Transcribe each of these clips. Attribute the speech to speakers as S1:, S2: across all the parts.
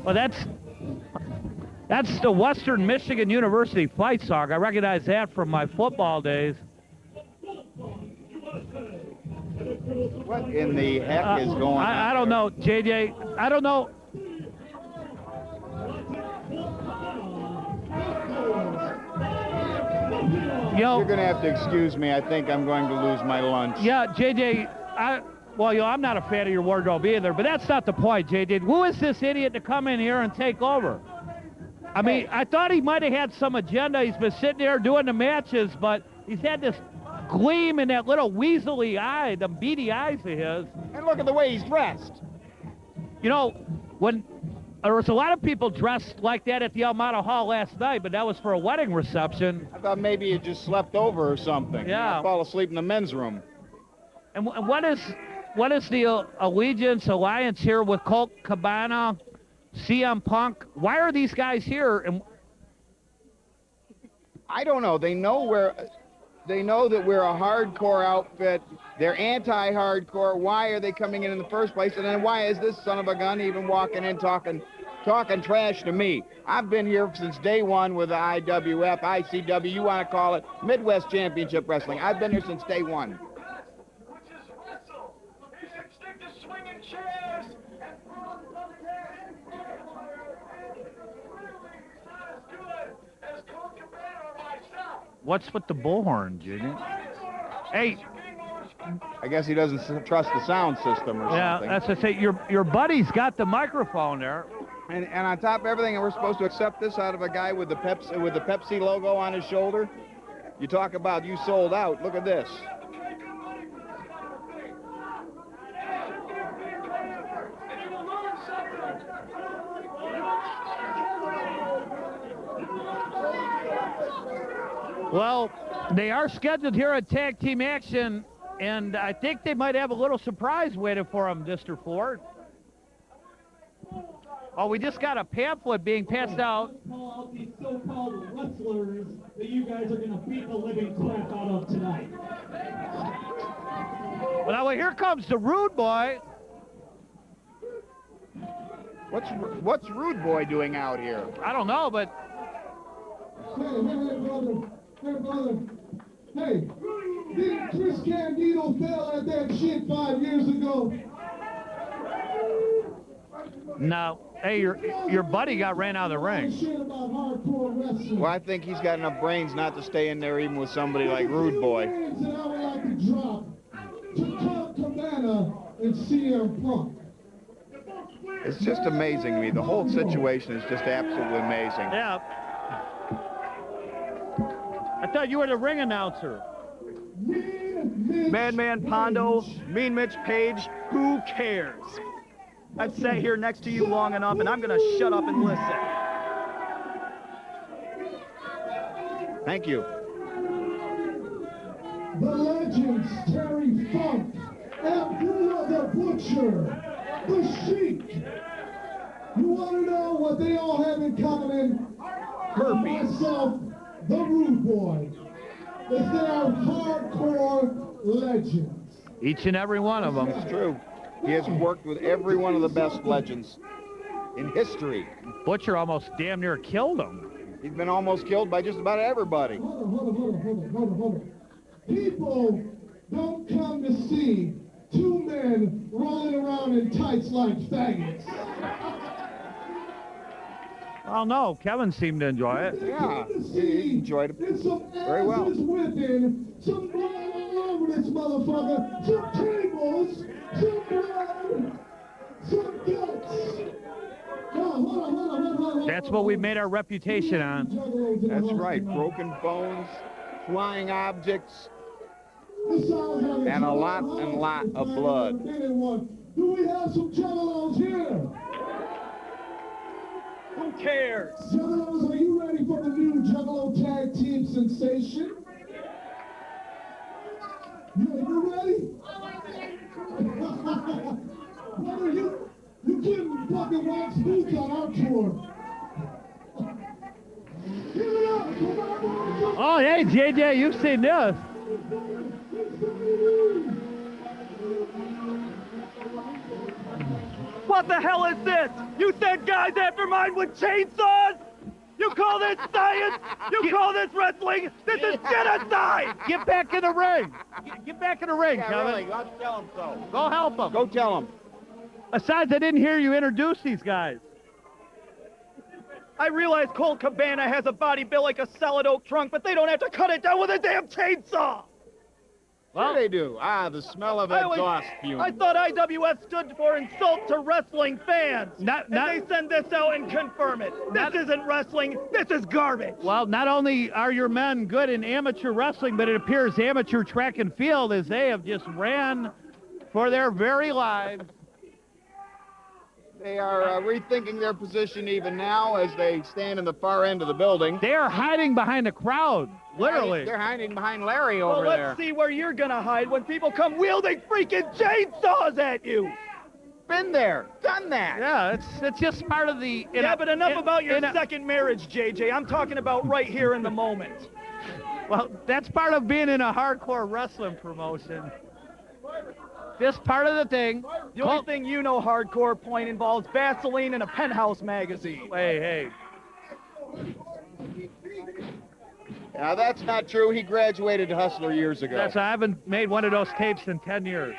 S1: Well, that's the Western Michigan University fight song. I recognize that from my football days.
S2: What in the heck is going on?
S1: I don't know, JJ. I don't know.
S2: You're going to have to excuse me. I think I'm going to lose my lunch.
S1: Yeah, JJ, I'm not a fan of your wardrobe either, but that's not the point, JJ. Who is this idiot to come in here and take over? I mean, I thought he might have had some agenda. He's been sitting there doing the matches, but he's had this gleam in that little weaselly eye, the beady eyes of his.
S2: And look at the way he's dressed.
S1: You know, when there was a lot of people dressed like that at the Almada Hall last night, but that was for a wedding reception.
S2: I thought maybe you just slept over or something.
S1: Yeah.
S2: Fall asleep in the men's room.
S1: And what is the alliance here with Colt Cabana, CM Punk? Why are these guys here? And
S2: I don't know. They know that we're a hardcore outfit. They're anti-hardcore. Why are they coming in the first place? And then why is this son of a gun even walking in talking trash to me? I've been here since day one with the IWF, ICW, you want to call it, Midwest Championship Wrestling. I've been here since day one.
S1: what's with the bullhorn, Junior? Hey.
S2: I guess he doesn't trust the sound system or something.
S1: Yeah, that's to say, your buddy's got the microphone there.
S2: And on top of everything, we're supposed to accept this out of a guy with the Pepsi logo on his shoulder. You talk about you sold out. Look at this.
S1: Well, they are scheduled here at Tag Team Action, and I think they might have a little surprise waiting for them, Mr. Ford. Oh, we just got a pamphlet being passed out.
S3: Call out these so-called wrestlers that you guys are going to beat the living crap out of tonight.
S1: Well, here comes the Rude Boy.
S2: What's Rude Boy doing out here?
S1: I don't know, but...
S3: Hey, brother. Hey, didn't Chris Candido fail at that shit 5 years ago?
S1: No. Hey, your buddy got ran out of the ring.
S2: Well, I think he's got enough brains not to stay in there even with somebody like Rude Boy. It's just amazing to me. The whole situation is just absolutely amazing.
S1: Yeah. I thought you were the ring announcer.
S4: Madman Pondo, Mean Mitch Page, who cares? I've sat here next to you long enough, and I'm going to shut up and listen.
S2: Thank you.
S3: The legends, Terry Funk, Abdullah the Butcher, the Sheik. You want to know what they all have in common?
S4: Herpes.
S3: Myself, the Rude Boy. Is they are hardcore legends.
S1: Each and every one of them.
S2: It's true. He has worked with every one of the best legends in history.
S1: Butcher almost damn near killed him.
S2: He's been almost killed by just about everybody.
S3: Hold on. People don't come to see two men rolling around in tights like faggots.
S1: Oh, no. Kevin seemed to enjoy it.
S2: Yeah, he enjoyed it very well.
S3: Some blood all over this motherfucker. Some cables, some blood, some guts. Hold on.
S1: That's what we made our reputation on.
S2: That's right. Broken bones, flying objects, and a lot of blood.
S3: Do we have some juggalos here?
S4: Who cares?
S3: Juggalos, are you ready for the new Juggalo Tag Team sensation? You ready? Brother, you couldn't fucking wax boots on our tour. Give it up!
S1: Oh, hey, JJ, you've seen this.
S4: Whoa, What the hell is this? You sent guys after mine with chainsaws? You call this science? You call this wrestling? This is genocide!
S1: Get back in the ring. Get back in the ring,
S2: Yeah,
S1: Kevin.
S2: really. Go tell him so.
S1: Go help him.
S2: Go tell him.
S1: Besides, I didn't hear you introduce these guys.
S4: I realize Colt Cabana has a body built like a solid oak trunk, but they don't have to cut it down with a damn chainsaw!
S2: What do they do? Ah, the smell of exhaust fumes.
S4: I thought IWS stood for insult to wrestling fans.
S1: Not-
S4: and they send this out and confirm it. This isn't wrestling. This is garbage.
S1: Well, not only are your men good in amateur wrestling, but it appears amateur track and field as they have just ran for their very lives.
S2: They are rethinking their position even now as they stand in the far end of the building.
S1: They are hiding behind the crowd, literally.
S2: They're hiding behind Larry
S4: Well,
S2: over
S4: let's
S2: there.
S4: see where you're gonna hide when people come wielding freaking chainsaws at you.
S2: Been there, done that.
S1: Yeah, it's just part of the...
S4: But enough about your second marriage, JJ. I'm talking about right here in the moment.
S1: Well, that's part of being in a hardcore wrestling promotion. Just part of the thing.
S4: The only thing you know hardcore point involves Vaseline and a Penthouse magazine.
S1: Hey.
S2: Now, that's not true. He graduated Hustler years ago.
S1: I haven't made one of those tapes in 10 years.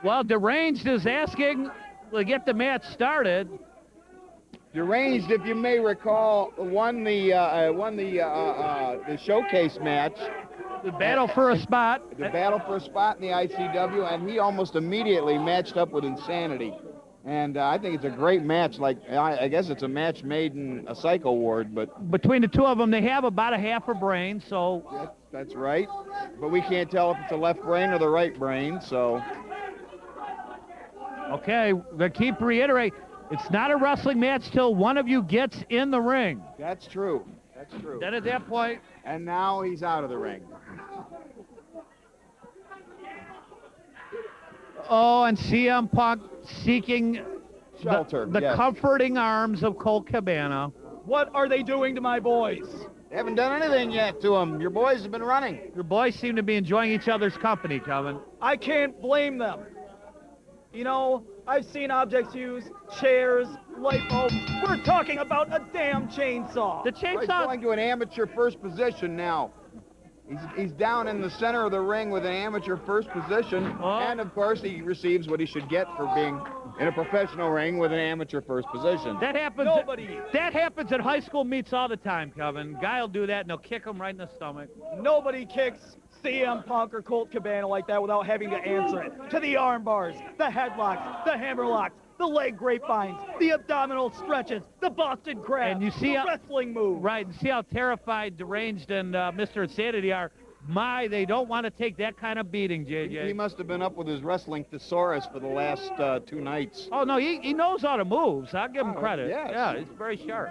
S1: Well, Deranged is asking to get the match started.
S2: Deranged, if you may recall, won the showcase match.
S1: The battle for a spot.
S2: The battle for a spot in the ICW, and he almost immediately matched up with Insanity. And I think it's a great match. Like, I guess it's a match made in a psycho ward, but...
S1: Between the two of them, they have about a half a brain, so...
S2: That's right. But we can't tell if it's the left brain or the right brain, so...
S1: Okay, they keep reiterating, it's not a wrestling match till one of you gets in the ring.
S2: That's true. That's true.
S1: Then at that point...
S2: And now he's out of the ring.
S1: Oh, and CM Punk seeking
S2: Shelter,
S1: the
S2: yes.
S1: comforting arms of Colt Cabana.
S4: What are they doing to my boys?
S2: They haven't done anything yet to him. Your boys have been running.
S1: Your boys seem to be enjoying each other's company, Kevin.
S4: I can't blame them. You know, I've seen objects used, chairs, light bulbs. We're talking about a damn chainsaw.
S1: The
S2: He's
S1: chainsaw...
S2: going to an amateur first position now. He's down in the center of the ring with an amateur first position.
S1: Oh.
S2: And, of course, he receives what he should get for being in a professional ring with an amateur first position.
S1: That happens.
S4: Nobody.
S1: That happens at high school meets all the time, Kevin. Guy will do that, and they'll kick him right in the stomach.
S4: Nobody kicks CM Punk or Colt Cabana like that without having to answer it. To the arm bars, the headlocks, the hammerlocks, the leg grapevines, the abdominal stretches, the Boston crab,
S1: And you see
S4: the
S1: how-
S4: wrestling move.
S1: Right, and see how terrified Deranged and Mr. Insanity are. They don't want to take that kind of beating, JJ.
S2: He must have been up with his wrestling thesaurus for the last 2 nights.
S1: Oh, no, he knows all the moves. I'll give him credit.
S2: yes.
S1: Yeah, he's very sharp.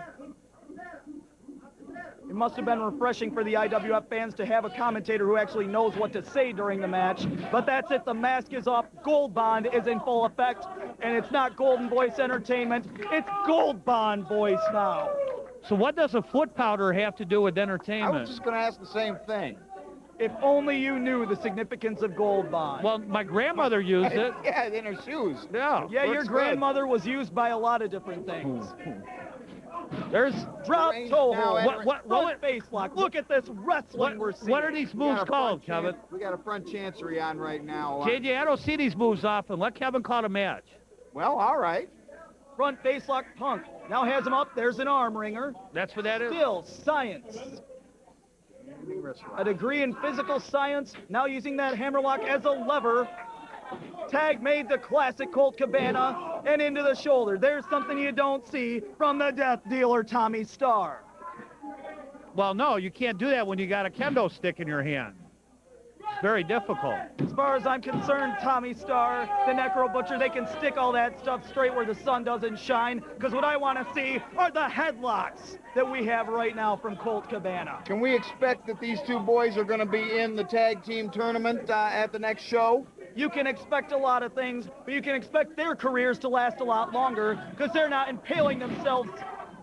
S4: It must have been refreshing for the IWF fans to have a commentator who actually knows what to say during the match. But that's it. The mask is off. Gold Bond is in full effect. And it's not Golden Voice Entertainment. It's Gold Bond Voice now.
S1: So what does a foot powder have to do with
S2: I
S1: entertainment?
S2: was just going to ask the same thing.
S4: If only you knew the significance of Gold Bond.
S1: Well, my grandmother used it.
S2: Yeah, in her shoes.
S1: Yeah.
S4: Yeah, your
S2: Looks good.
S4: grandmother was used by a lot of different things.
S1: There's...
S4: Drop
S2: Deranged
S4: toe
S2: now
S4: hold,
S2: entering-
S4: front face lock. Look at this wrestling we're seeing.
S1: What are these
S2: We got
S1: moves
S2: a
S1: called,
S2: front
S1: Kevin?
S2: we got a front chancery on right now.
S1: JJ, I don't see these moves often. Let Kevin call a match.
S2: Well, all right.
S4: Front face lock Punk. Now has him up. There's an arm wringer.
S1: That's what that is?
S4: Still science. A degree in physical science. Now using that hammerlock as a lever. Tag made the classic Colt Cabana and into the shoulder. There's something you don't see from the death dealer Tommy Starr.
S1: Well, no, you can't do that when you got a kendo stick in your hand. It's very difficult.
S4: As far as I'm concerned, Tommy Starr, the Necro Butcher, they can stick all that stuff straight where the sun doesn't shine, because what I want to see are the headlocks that we have right now from Colt Cabana.
S2: Can we expect that these two boys are going to be in the tag team tournament at the next show?
S4: You can expect a lot of things, but you can expect their careers to last a lot longer, because they're not impaling themselves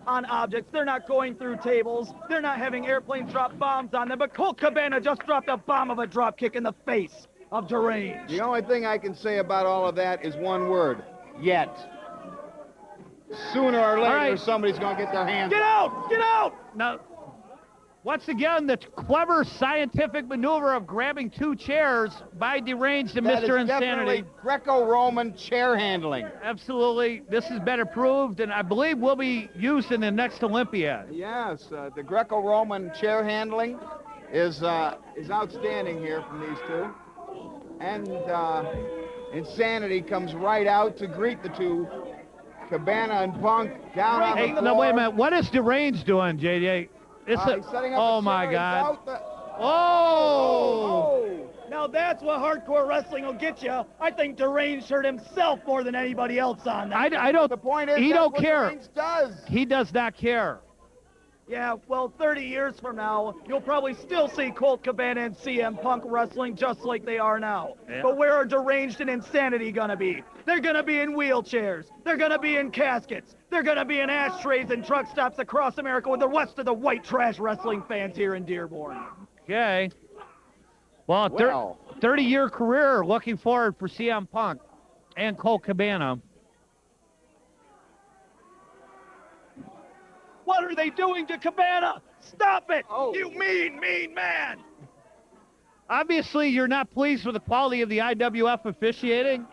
S4: on objects. They're not going through tables. They're not having airplanes drop bombs on them, but Colt Cabana just dropped a bomb of a drop kick in the face of Deranged.
S2: The only thing I can say about all of that is one word: yet. Sooner or later,
S1: right.
S2: somebody's going to get their hands.
S4: Get out! Get out!
S1: Now, once again, the clever scientific maneuver of grabbing 2 chairs by Deranged and
S2: That
S1: Mr.
S2: is definitely
S1: Insanity.
S2: Greco-Roman chair handling.
S1: Absolutely. This has been approved, and I believe will be used in the next Olympiad.
S2: Yes, the Greco-Roman chair handling is outstanding here from these two. And Insanity comes right out to greet the two. Cabana and Punk down on
S1: Hey,
S2: the floor.
S1: no, wait a minute. What is Deranged doing, JJ? It's
S2: He's setting up
S1: oh,
S2: a
S1: my
S2: chair. He's
S1: God.
S2: out the-
S1: Oh!
S4: Now that's what hardcore wrestling will get you. I think Deranged hurt himself more than anybody else on that.
S1: I don't.
S2: The point is,
S1: he
S2: that's
S1: don't
S2: what
S1: care.
S2: Deranged does.
S1: He does not care.
S4: Yeah, well, 30 years from now, you'll probably still see Colt Cabana and CM Punk wrestling just like they are now.
S1: Yeah.
S4: But where are Deranged and Insanity gonna be? They're gonna be in wheelchairs. They're gonna be in caskets. They're gonna be in ashtrays and truck stops across America with the rest of the white trash wrestling fans here in Dearborn.
S1: Okay. Well, 30-year career. Looking forward for CM Punk and Colt Cabana.
S4: What are they doing to Cabana? Stop it!
S2: Oh.
S4: You mean man!
S1: Obviously, you're not pleased with the quality of the IWF officiating.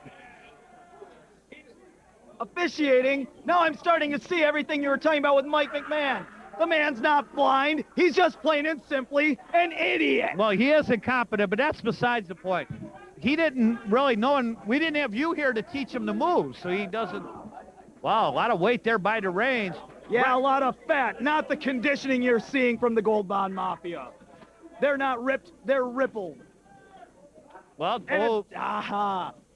S4: Officiating? Now I'm starting to see everything you were talking about with Mike McMahon. The man's not blind. He's just plain and simply an idiot.
S1: Well, he is incompetent, but that's besides the point. He didn't really know, and we didn't have you here to teach him the moves, so he doesn't. Wow, a lot of weight there by Deranged.
S4: Yeah, a lot of fat, not the conditioning you're seeing from the Gold Bond Mafia. They're not ripped, they're rippled.
S1: Well,
S4: And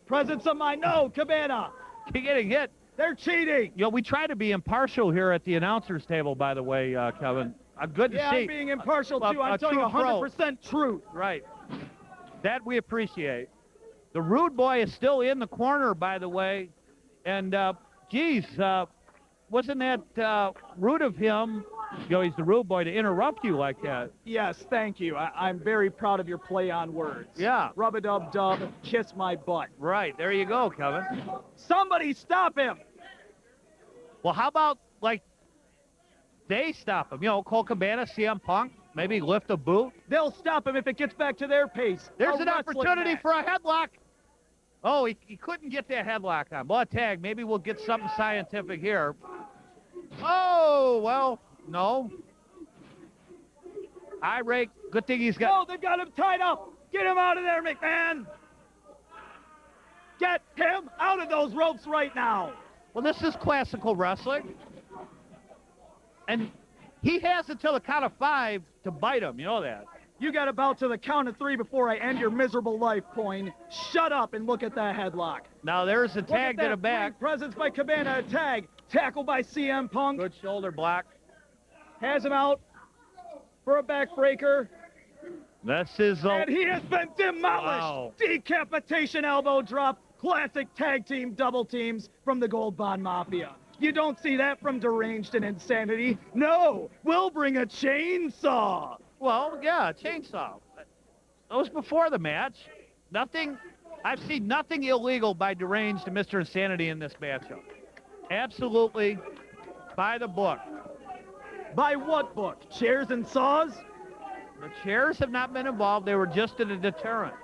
S4: presence of mind, no, Cabana.
S1: Keep getting hit.
S4: They're cheating.
S1: You know, we try to be impartial here at the announcers table, by the way, Kevin. Good to
S4: Yeah,
S1: see.
S4: I'm being impartial too. I'm
S1: a
S4: telling you
S1: true pro.
S4: 100% truth.
S1: Right. That we appreciate. The Rude Boy is still in the corner, by the way. And, geez, wasn't that rude of him? You know, he's the Rude Boy to interrupt you like that.
S4: Yes, thank you. I'm very proud of your play on words.
S1: Yeah.
S4: Rub-a-dub-dub, kiss my butt.
S1: Right. There you go, Kevin.
S4: Somebody stop him.
S1: Well, how about, like, they stop him? You know, Colt Cabana, CM Punk, maybe lift a boot.
S4: They'll stop him if it gets back to their pace.
S1: There's
S4: A
S1: an
S4: wrestling
S1: opportunity
S4: match.
S1: for a headlock. Oh, he couldn't get that headlock on. Well, tag. Maybe we'll get something scientific here. Oh, well, no. Irate. Good thing he's got.
S4: No, they've got him tied up. Get him out of there, McMahon. Get him out of those ropes right now.
S1: Well, this is classical wrestling. And he has until the count of 5 to bite him. You know that.
S4: You got about to the count of 3 before I end your miserable life, Coin. Shut up and look at that headlock.
S1: Now there's the
S4: Look
S1: tag
S4: at
S1: to
S4: that
S1: the back.
S4: ring presence by Cabana, a tag. Tackle by CM Punk.
S1: Good shoulder block.
S4: Has him out for a backbreaker.
S1: This is
S4: And he has been demolished.
S1: Wow.
S4: Decapitation elbow drop. Classic tag team double teams from the Gold Bond Mafia. You don't see that from Deranged and Insanity. No, we'll bring a chainsaw.
S1: Well, yeah, chainsaw. That was before the match. Nothing. I've seen nothing illegal by Deranged and Mr. Insanity in this matchup. Absolutely by the book.
S4: By what book? Chairs and saws?
S1: The chairs have not been involved. They were just a deterrent.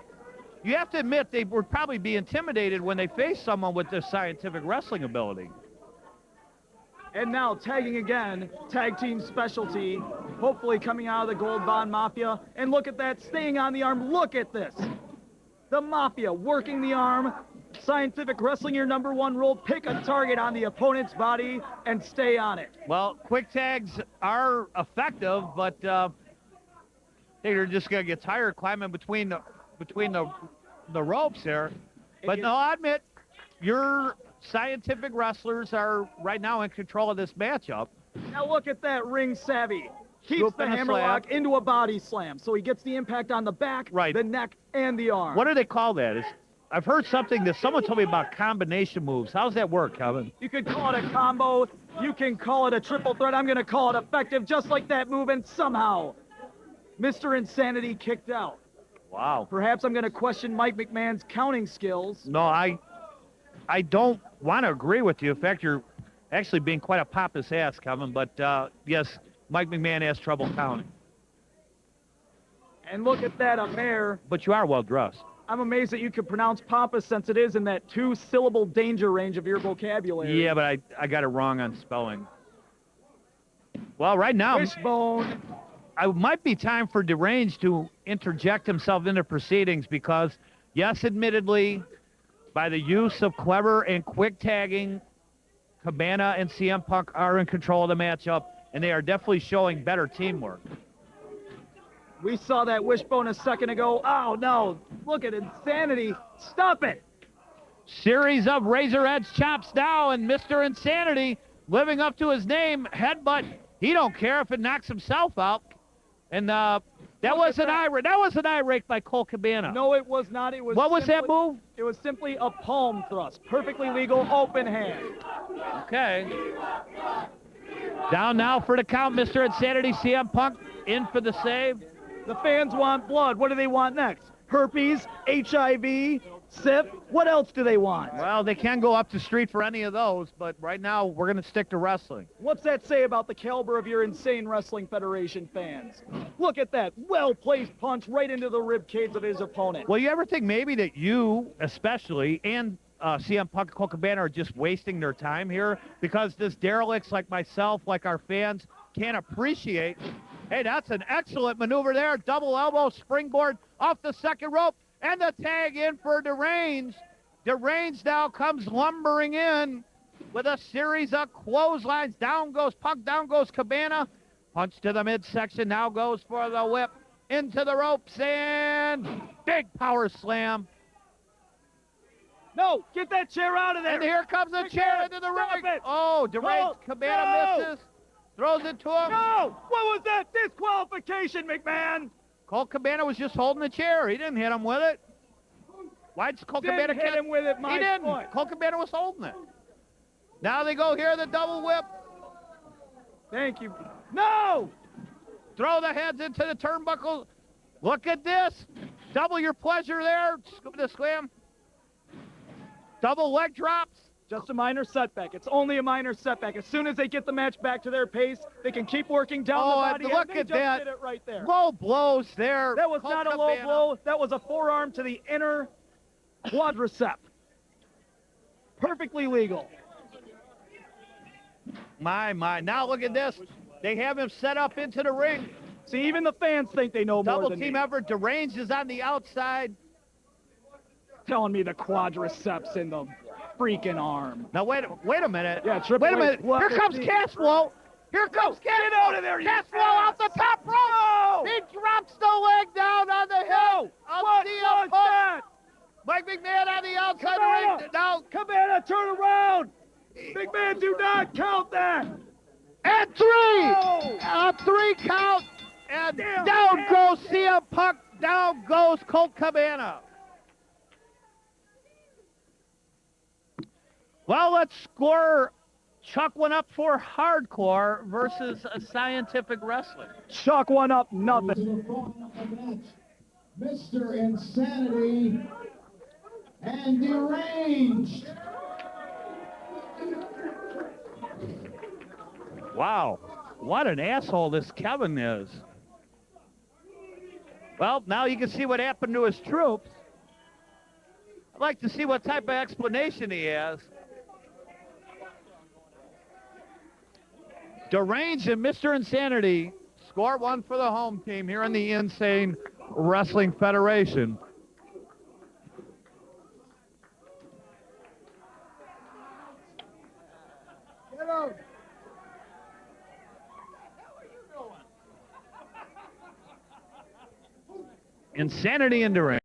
S1: You have to admit they would probably be intimidated when they face someone with this scientific wrestling ability.
S4: And now tagging again, tag team specialty, hopefully coming out of the Gold Bond Mafia. And look at that, staying on the arm. Look at this. The Mafia working the arm. Scientific wrestling, your #1 rule. Pick a target on the opponent's body and stay on it.
S1: Well, quick tags are effective, but they're just going to get tired climbing between the ropes there. But no, I admit, your scientific wrestlers are right now in control of this matchup.
S4: Now look at that ring savvy. Keeps
S1: Scoop
S4: the
S1: and a
S4: hammerlock
S1: slap.
S4: into a body slam. So he gets the impact on the back,
S1: Right.
S4: the neck, and the arm.
S1: What do they call that? I've heard something that someone told me about combination moves. How's that work, Kevin?
S4: You could call it a combo. You can call it a triple threat. I'm going to call it effective, just like that move. And somehow, Mr. Insanity kicked out.
S1: Wow.
S4: Perhaps I'm going to question Mike McMahon's counting skills.
S1: No, I don't want to agree with you. In fact, you're actually being quite a pompous ass, Kevin. But yes, Mike McMahon has trouble counting.
S4: And look at that, a mare.
S1: But you are well dressed.
S4: I'm amazed that you could pronounce pompous since it is in that 2-syllable danger range of your vocabulary.
S1: Yeah, but I got it wrong on spelling. Well, right now,
S4: Wishbone.
S1: it might be time for Deranged to interject himself into proceedings because, yes, admittedly, by the use of clever and quick tagging, Cabana and CM Punk are in control of the matchup, and they are definitely showing better teamwork.
S4: We saw that wishbone a second ago. Oh, no. Look at Insanity. Stop it.
S1: Series of razor edge chops now, and Mr. Insanity, living up to his name, headbutt. He don't care if it knocks himself out. And that was an eye rake by Colt Cabana.
S4: No, it was not. It was.
S1: What was that move?
S4: It was simply a palm thrust. Perfectly legal, open hand.
S1: Okay. Down now for the count, Mr. Insanity. CM Punk in for the save.
S4: The fans want blood. What do they want next? Herpes, HIV, SIF. What else do they want?
S1: Well, they can go up the street for any of those, but right now we're going to stick to wrestling.
S4: What's that say about the caliber of your Insane Wrestling Federation fans? Look at that well-placed punch right into the rib cage of his opponent.
S1: Well, you ever think maybe that you, especially, and CM Punk and Colt Cabana are just wasting their time here because this derelicts like myself, like our fans, can't appreciate. Hey, that's an excellent maneuver there. Double elbow springboard off the second rope. And the tag in for Deranged. Deranged now comes lumbering in with a series of clotheslines. Down goes Punk, down goes Cabana. Punch to the midsection, now goes for the whip. Into the ropes and big power slam.
S4: No, get that chair out of there.
S1: And here comes the chair into the ring. Oh, Deranged, Cabana misses. Throws it to him.
S4: No! What was that? Disqualification, McMahon!
S1: Colt Cabana was just holding the chair. He didn't hit him with it. Why did Colt Cabana
S4: hit him with it,
S1: He didn't.
S4: Point.
S1: Colt Cabana was holding it. Now they go here, the double whip.
S4: Thank you. No!
S1: Throw the heads into the turnbuckle. Look at this. Double your pleasure there. Scoop the slam. Double leg drops.
S4: Just a minor setback. It's only a minor setback. As soon as they get the match back to their pace, they can keep working down the body.
S1: And look
S4: they
S1: at
S4: just
S1: that.
S4: did it right there.
S1: Low blows there.
S4: That was
S1: Colt
S4: not a
S1: Cabana.
S4: low blow. That was a forearm to the inner quadricep. Perfectly legal.
S1: My. Now look at this. They have him set up into the ring.
S4: See, even the fans think they know more
S1: Double
S4: than
S1: team
S4: me.
S1: effort. Deranged is on the outside.
S4: Telling me the quadriceps in the freaking arm.
S1: Now wait a minute.
S4: Yeah, Triple
S1: Wait a
S4: H,
S1: minute. Here comes Cashflow. Here comes Cashflow.
S4: Get out of there, you
S1: Cashflow
S4: ass.
S1: off the top rope.
S4: No!
S1: He drops the leg down on the hill.
S4: What was that?
S1: Mike McMahon on the outside
S4: Cabana.
S1: of the ring. Now,
S4: Cabana, turn around! Big man, do not count that!
S1: and three.
S4: No!
S1: A 3 count. And
S4: Damn.
S1: down goes CM Punk. Down goes Colt Cabana. Well, let's chuck one up for hardcore versus scientific wrestling.
S4: Chuck one up,
S3: To
S4: nothing.
S3: the front of the match, Mr. Insanity and Deranged.
S1: Wow, what an asshole this Kevin is. Well, now you can see what happened to his troops. I'd like to see what type of explanation he has. Deranged and Mr. Insanity score one for the home team here in the Insane Wrestling Federation.
S2: Get out.
S1: Insanity and Deranged.